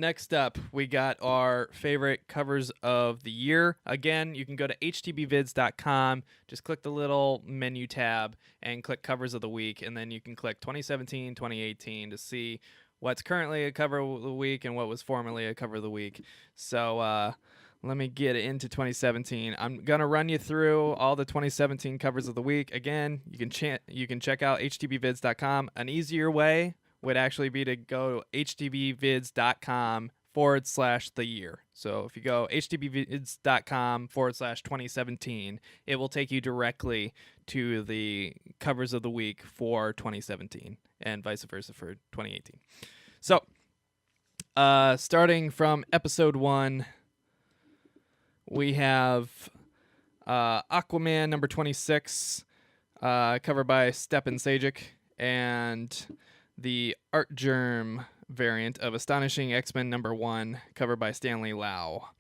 next up, we got our favorite covers of the year. Again, you can go to htbvids.com, just click the little menu tab and click covers of the week, and then you can click 2017, 2018 to see what's currently a cover of the week and what was formerly a cover of the week. So let me get into 2017. I'm going to run you through all the 2017 covers of the week. Again, you can check out htbvids.com. An easier way would actually be to go to htbvids.com/the year. So if you go htbvids.com/2017, it will take you directly to the covers of the week for 2017 and vice versa for 2018. So starting from episode 1, we have Aquaman number 26, covered by Stepan Sajic, and the Art Germ variant of Astonishing X-Men number 1, covered by Stanley Lau.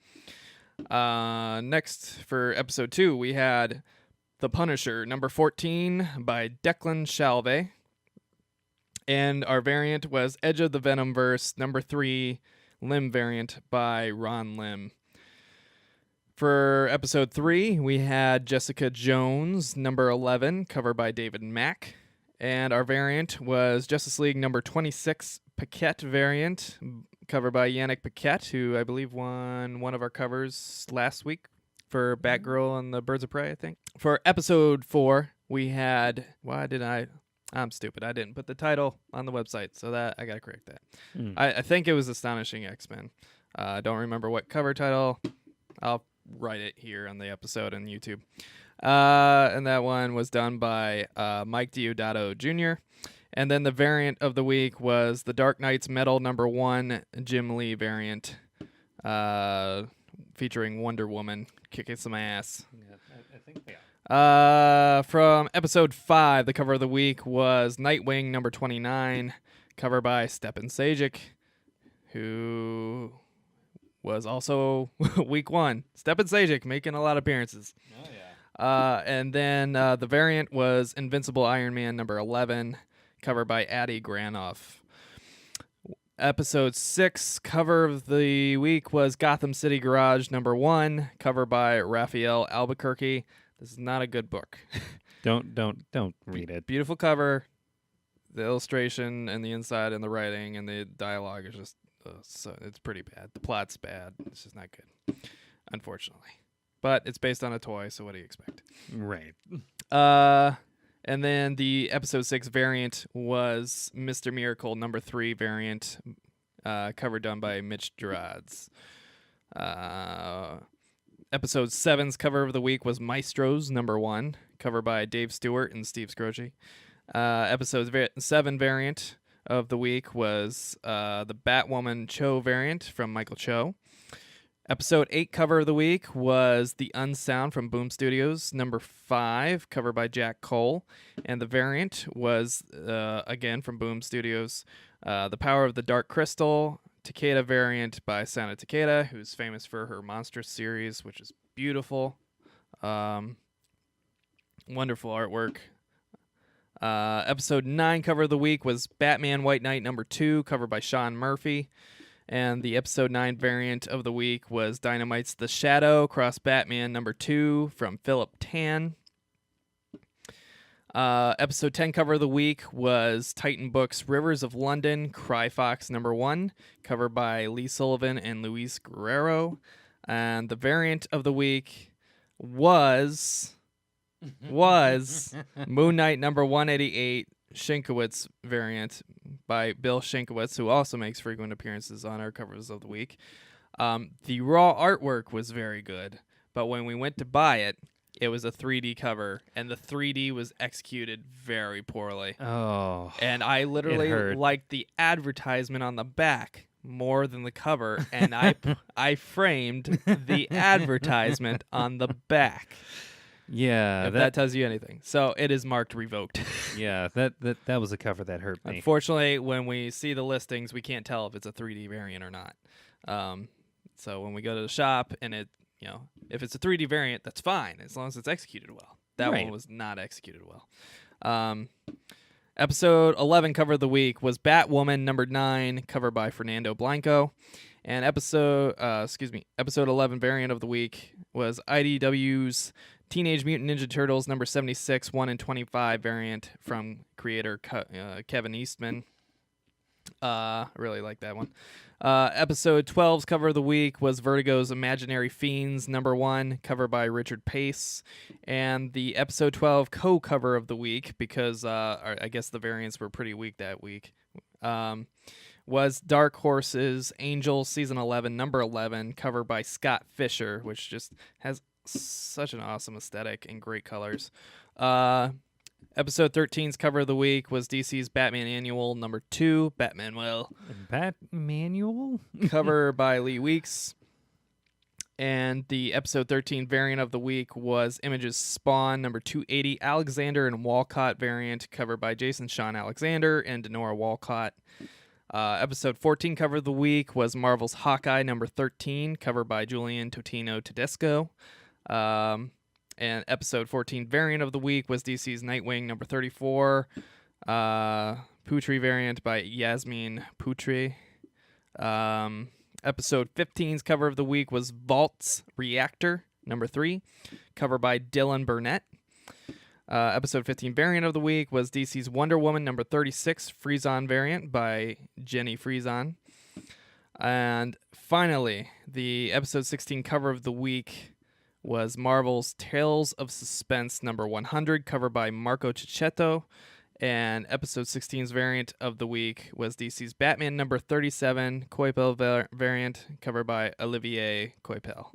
Next, for episode 2, we had The Punisher number 14 by Declan Shalvey, and our variant was Edge of the Venomverse number 3, Lim variant by Ron Lim. For episode 3, we had Jessica Jones number 11, covered by David Mack. And our variant was Justice League number 26, Paquette variant, covered by Yannick Paquette, who I believe won one of our covers last week for Batgirl and the Birds of Prey, I think. For episode 4, we had... I'm stupid. I didn't put the title on the website, so that I got to correct that. I think it was Astonishing X-Men. I don't remember what cover title. I'll write it here on the episode on YouTube. And that one was done by Mike Diodato Jr. And then the variant of the week was the Dark Knights Metal number 1 Jim Lee variant, featuring Wonder Woman kicking some ass. Yeah, I think, yeah. From episode 5, the cover of the week was Nightwing number 29, cover by Stepan Sajic, who was also week 1. Stepan Sajic making a lot of appearances. Oh, yeah. And then the variant was Invincible Iron Man number 11, covered by Adi Granoff. Episode 6, cover of the week was Gotham City Garage number 1, cover by Raphael Albuquerque. This is not a good book. Don't read it. Beautiful cover, the illustration and the inside and the writing and the dialogue is just so it's pretty bad. The plot's bad. It's just not good, unfortunately. But it's based on a toy, so what do you expect? Right. And then the episode 6 variant was Mr. Miracle number 3 variant, cover done by Mitch Gerads. Episode 7's cover of the week was Maestros number 1, cover by Dave Stewart and Steve Scroce. Episode 7 variant of the week was the Batwoman Cho variant from Michael Cho. Episode 8 cover of the week was The Unsound from Boom Studios, number 5, cover by Jack Cole. And the variant was, again, from Boom Studios, The Power of the Dark Crystal, Takeda variant by Sana Takeda, who's famous for her Monstrous series, which is beautiful. Wonderful artwork. Episode 9 cover of the week was Batman White Knight number 2, cover by Sean Murphy. And the episode 9 variant of the week was Dynamite's The Shadow, cross Batman number 2 from Philip Tan. Episode 10 cover of the week was Titan Books Rivers of London, Cry Fox number 1, cover by Lee Sullivan and Luis Guerrero. And the variant of the week was Moon Knight number 188, Sienkiewicz variant by Bill Sienkiewicz, who also makes frequent appearances on our covers of the week. The raw artwork was very good, but when we went to buy it, it was a 3D cover, and the 3D was executed very poorly. Oh. And I literally liked the advertisement on the back more than the cover, and I framed the advertisement on the back. Yeah, if that tells you anything. So it is marked revoked. Yeah, that was a cover that hurt me. Unfortunately, when we see the listings, we can't tell if it's a 3D variant or not. So when we go to the shop and if it's a 3D variant, that's fine as long as it's executed well. That one was not executed well. Episode 11 cover of the week was Batwoman number 9, cover by Fernando Blanco. And episode 11 variant of the week was IDW's Teenage Mutant Ninja Turtles number 76, 1 in 25 variant from creator Kevin Eastman. I really like that one. Episode 12's cover of the week was Vertigo's Imaginary Fiends number 1, cover by Richard Pace. And the episode 12 co-cover of the week, because I guess the variants were pretty weak that week, was Dark Horse's Angel Season 11 number 11, cover by Scott Fisher, which just has such an awesome aesthetic and great colors. Episode 13's cover of the week was DC's Batman Annual number 2, Batmanuel. Batmanual? Cover by Lee Weeks. And the episode 13 variant of the week was Image's Spawn number 280, Alexander and Walcott variant, cover by Jason Sean Alexander and Denora Walcott. Episode 14 cover of the week was Marvel's Hawkeye number 13, cover by Julian Totino Tedesco. And episode 14 variant of the week was DC's Nightwing number 34, Putri variant by Yasmin Putri. Episode 15's cover of the week was Vault's Reactor number 3, cover by Dylan Burnett. Episode 15 variant of the week was DC's Wonder Woman number 36, Frieson variant by Jenny Frieson. And finally, the episode 16 cover of the week was Marvel's Tales of Suspense number 100, cover by Marco Cicchetto. And episode 16's variant of the week was DC's Batman number 37, Coipel variant, cover by Olivier Coipel.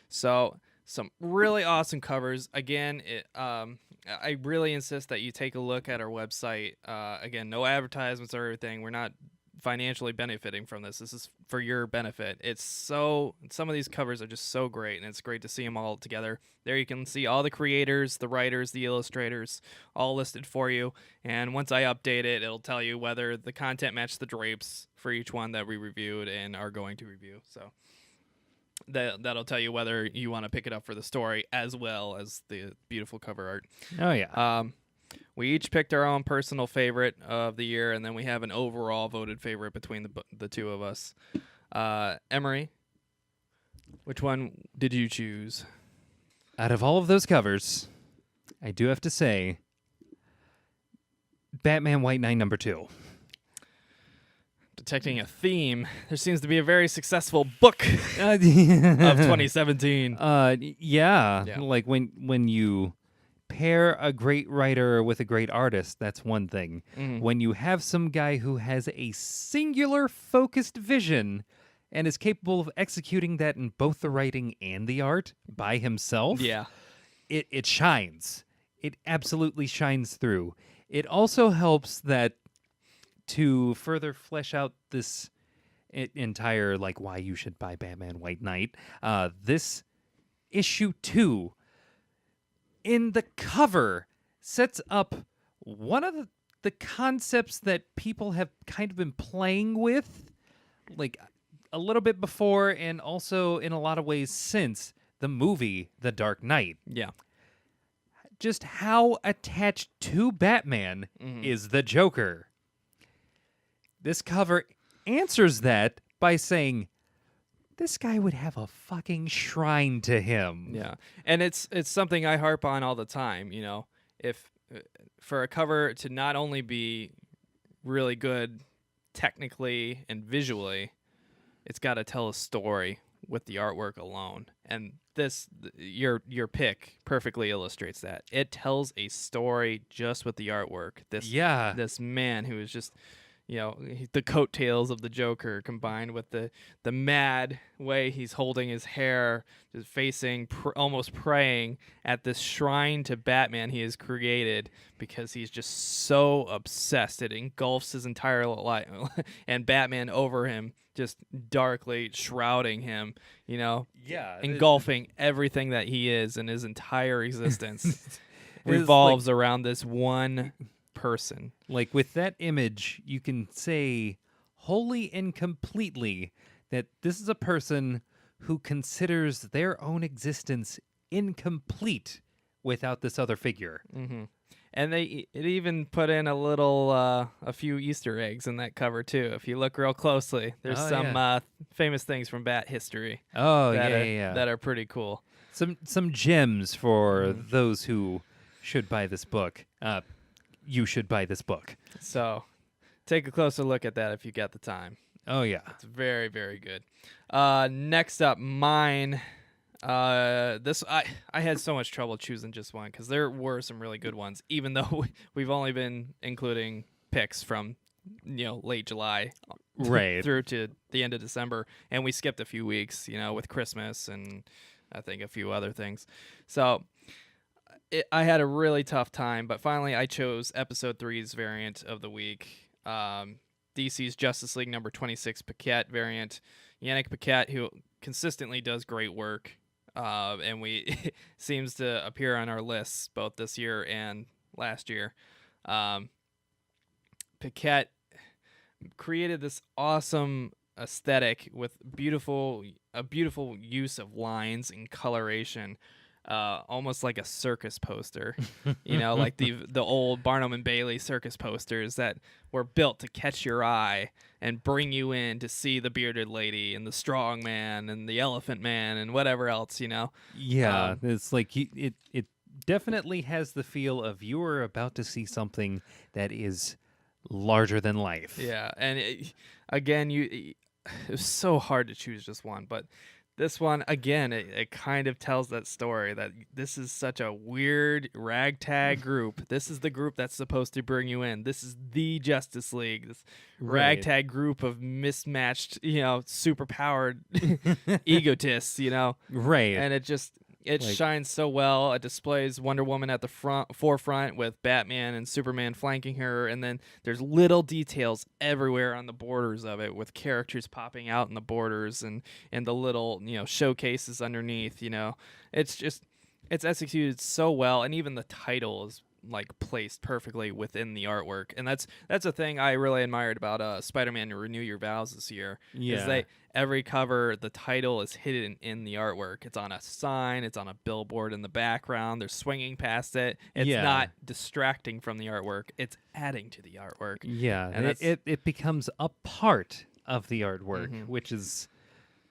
So some really awesome covers. Again, I really insist that you take a look at our website. Again, no advertisements or everything. We're not financially benefiting from this. This is for your benefit. Some of these covers are just so great, and it's great to see them all together. There you can see all the creators, the writers, the illustrators, all listed for you. And once I update it, it'll tell you whether the content matched the drapes for each one that we reviewed and are going to review. So that'll tell you whether you want to pick it up for the story as well as the beautiful cover art. Oh, yeah. We each picked our own personal favorite of the year, and then we have an overall voted favorite between the two of us. Emery, which one did you choose? Out of all of those covers, I do have to say Batman White Knight number 2. Detecting a theme, there seems to be a very successful book of 2017. Yeah. Yeah. Like when you pair a great writer with a great artist, that's one thing. Mhm. When you have some guy who has a singular focused vision and is capable of executing that in both the writing and the art by himself, Yeah. it shines. It absolutely shines through. It also helps that to further flesh out this entire, like, why you should buy Batman White Knight, this issue 2 in the cover sets up one of the concepts that people have kind of been playing with, like, a little bit before and also in a lot of ways since the movie The Dark Knight. Yeah. Just how attached to Batman is the Joker. This cover answers that by saying this guy would have a fucking shrine to him. Yeah. And it's something I harp on all the time, you know. If for a cover to not only be really good technically and visually, it's got to tell a story with the artwork alone. And this your pick perfectly illustrates that. It tells a story just with the artwork. This man who is just, you know, the coattails of the Joker combined with the mad way he's holding his hair, just facing, almost praying at this shrine to Batman he has created because he's just so obsessed. It engulfs his entire life, and Batman over him, just darkly shrouding him, you know, engulfing everything that he is, and his entire existence revolves around this one person. Like, with that image, you can say wholly and completely that this is a person who considers their own existence incomplete without this other figure. Mm-hmm. And it even put in a little a few Easter eggs in that cover too. If you look real closely, there's Oh, some yeah. famous things from Bat history Oh, that yeah, are yeah, yeah. that are pretty cool. Some gems for Mhm. those who should buy this book. You should buy this book. So take a closer look at that if you got the time. Oh, yeah. It's very, very good. Next up, mine. This I had so much trouble choosing just one because there were some really good ones, even though we've only been including picks from late July Right. through to the end of December, and we skipped a few weeks, with Christmas and I think a few other things. So I had a really tough time, but finally I chose episode 3's variant of the week. DC's Justice League number 26 Paquette variant. Yannick Paquette, who consistently does great work, and we seems to appear on our lists both this year and last year. Paquette created this awesome aesthetic with a beautiful use of lines and coloration, almost like a circus poster, like the old Barnum and Bailey circus posters that were built to catch your eye and bring you in to see the bearded lady and the strong man and the elephant man and whatever else. Yeah, it's like it definitely has the feel of you are about to see something that is larger than life. Yeah, and again, it was so hard to choose just one, but this one again, it kind of tells that story that this is such a weird ragtag group. This is the group that's supposed to bring you in. This is the Justice League, this Right. ragtag group of mismatched, superpowered egotists, Right. and it Like- shines so well. It displays Wonder Woman at the forefront with Batman and Superman flanking her, and then there's little details everywhere on the borders of it with characters popping out in the borders and the little showcases underneath. It's executed so well, and even the title is like placed perfectly within the artwork, and that's a thing I really admired about Spider-Man Renew Your Vows this year. Yeah. Is every cover, the title is hidden in the artwork. It's on a sign, it's on a billboard in the background. They're swinging past it. It's Yeah. not distracting from the artwork. It's adding to the artwork. Yeah, And it becomes a part of the artwork, Mhm. which is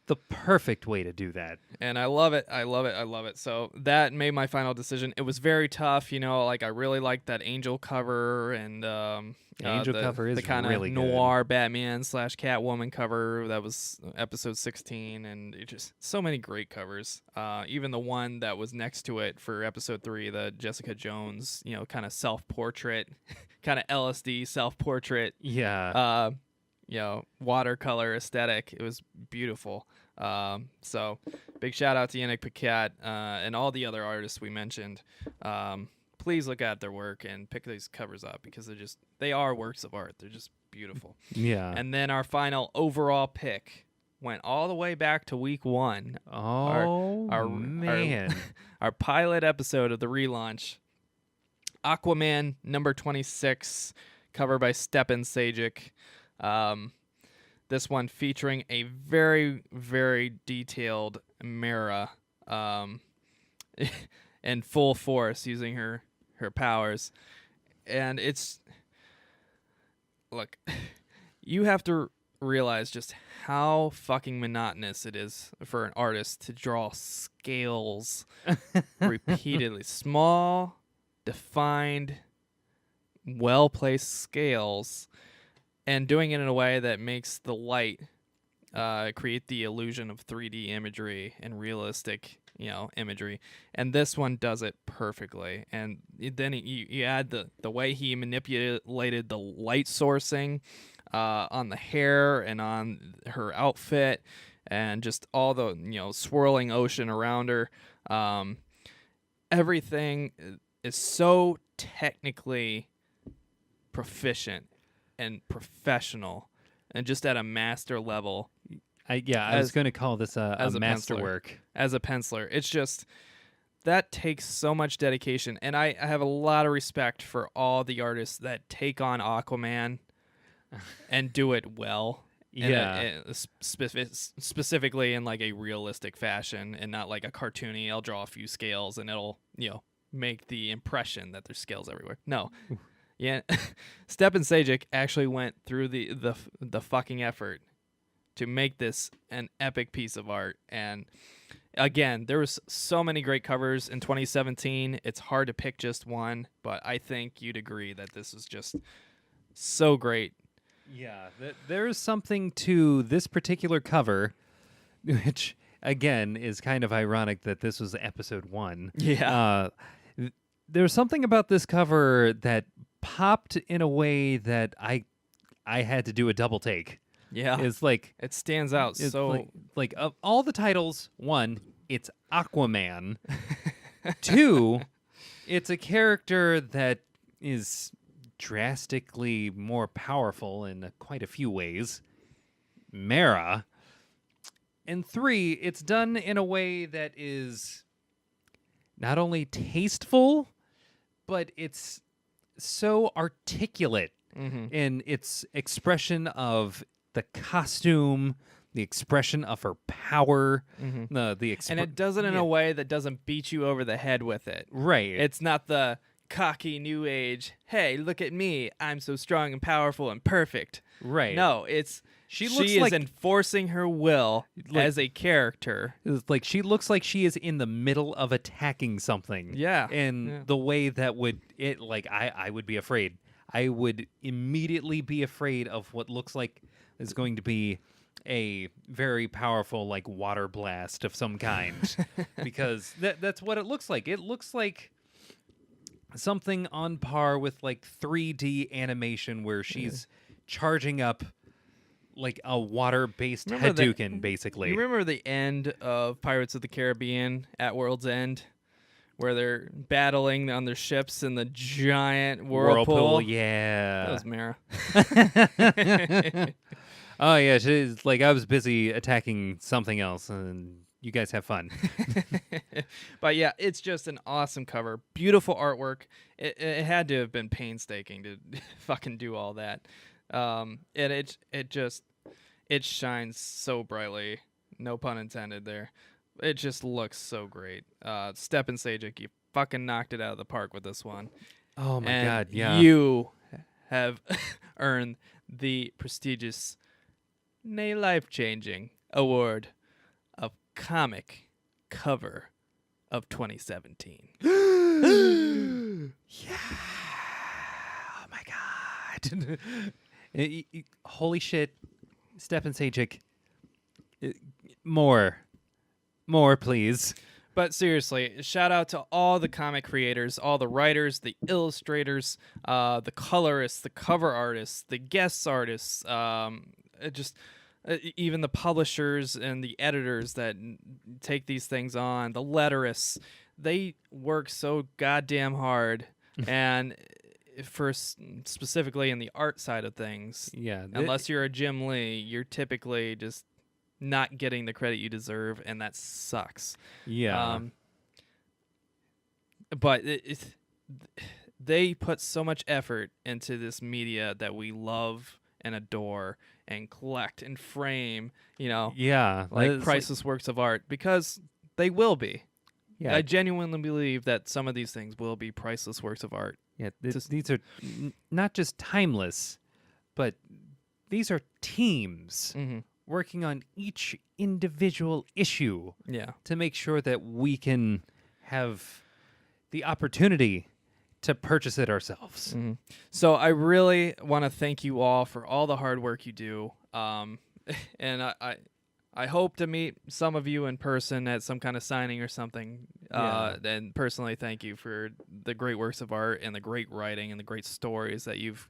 the perfect way to do that. And I love it. I love it. I love it. So that made my final decision. It was very tough, like I really liked that Angel cover and Angel cover is the kind really of good. noir Batman / Catwoman cover that was episode 16, and it just so many great covers. Even the one that was next to it for episode 3, the Jessica Jones, kind of self portrait, kind of LSD self portrait. Yeah. Watercolor aesthetic. It was beautiful. So big shout out to Yannick Paquette and all the other artists we mentioned. Please look at their work and pick these covers up because they are works of art. They're just beautiful. Yeah. And then our final overall pick went all the way back to week 1. Oh man. Our pilot episode of the relaunch. Aquaman number 26, cover by Stepan Sajic. This one featuring a very, very detailed Mera in full force using her powers. And look, you have to realize just how fucking monotonous it is for an artist to draw scales repeatedly. Small, defined, well-placed scales, and doing it in a way that makes the light create the illusion of 3D imagery and realistic, imagery. And this one does it perfectly. And then you add the way he manipulated the light sourcing on the hair and on her outfit, and just all the swirling ocean around her. Everything is so technically proficient and professional, and just at a master level. I was going to call this a as a masterwork. As a penciler, it's just that takes so much dedication, and I have a lot of respect for all the artists that take on Aquaman and do it well. Yeah. Specifically in like a realistic fashion and not like a cartoony. I'll draw a few scales and it'll make the impression that there's scales everywhere. No. Yeah. Stepan Sajic actually went through the fucking effort to make this an epic piece of art. And again, there was so many great covers in 2017. It's hard to pick just one, but I think you'd agree that this is just so great. Yeah, there's something to this particular cover, which again is kind of ironic that this was episode 1. Yeah. There's something about this cover that popped in a way that I had to do a double take. Yeah. It's like It stands out it's so like of all the titles, 1, it's Aquaman. 2, it's a character that is drastically more powerful in quite a few ways, Mera. And 3, it's done in a way that is not only tasteful, but it's so articulate in its expression of the costume, the expression of her power, and it does it in a way that doesn't beat you over the head with it. right. It's not the cocky new age, hey, look at me, I'm so strong and powerful and perfect. right. No, it's She she looks is like- enforcing her will Like- as a character. It's like she looks like she is in the middle of attacking something. Yeah. In Yeah. the way that would it like I would be afraid. I would immediately be afraid of what looks like is going to be a very powerful like water blast of some kind. Because that's what it looks like. It looks like something on par with like 3D animation where she's charging up like a water-based Remember the- Hadouken, basically. You remember the end of Pirates of the Caribbean at World's End, where they're battling on their ships in the giant whirlpool? Yeah. That was Mara. Oh yeah, she's like I was busy attacking something else, and you guys have fun. But yeah, it's just an awesome cover. Beautiful artwork. It had to have been painstaking to fucking do all that. And it shines so brightly. No pun intended there. It just looks so great. Stepan Sajic, you fucking knocked it out of the park with this one. Oh my And god, yeah. You have earned the prestigious, nay life-changing award of comic cover of 2017. Yeah. Oh my god. Holy shit, Stepan Sajic. More, please. But seriously, shout out to all the comic creators, all the writers, the illustrators, the colorists, the cover artists, the guest artists, even the publishers and the editors that take these things on, the letterists. They work so goddamn hard. And specifically in the art side of things, Yeah. unless you're a Jim Lee, you're typically just not getting the credit you deserve, and that sucks. Yeah. But they put so much effort into this media that we love and adore and collect and frame, yeah. like it's priceless works of art, because they will be. yeah. I genuinely believe that some of these things will be priceless works of art. Yeah, these are not just timeless, but these are teams Mm-hmm. working on each individual issue Yeah. to make sure that we can have the opportunity to purchase it ourselves. Mm-hmm. So I really want to thank you all for all the hard work you do. And I hope to meet some of you in person at some kind of signing or something. Yeah. And personally, thank you for the great works of art and the great writing and the great stories that you've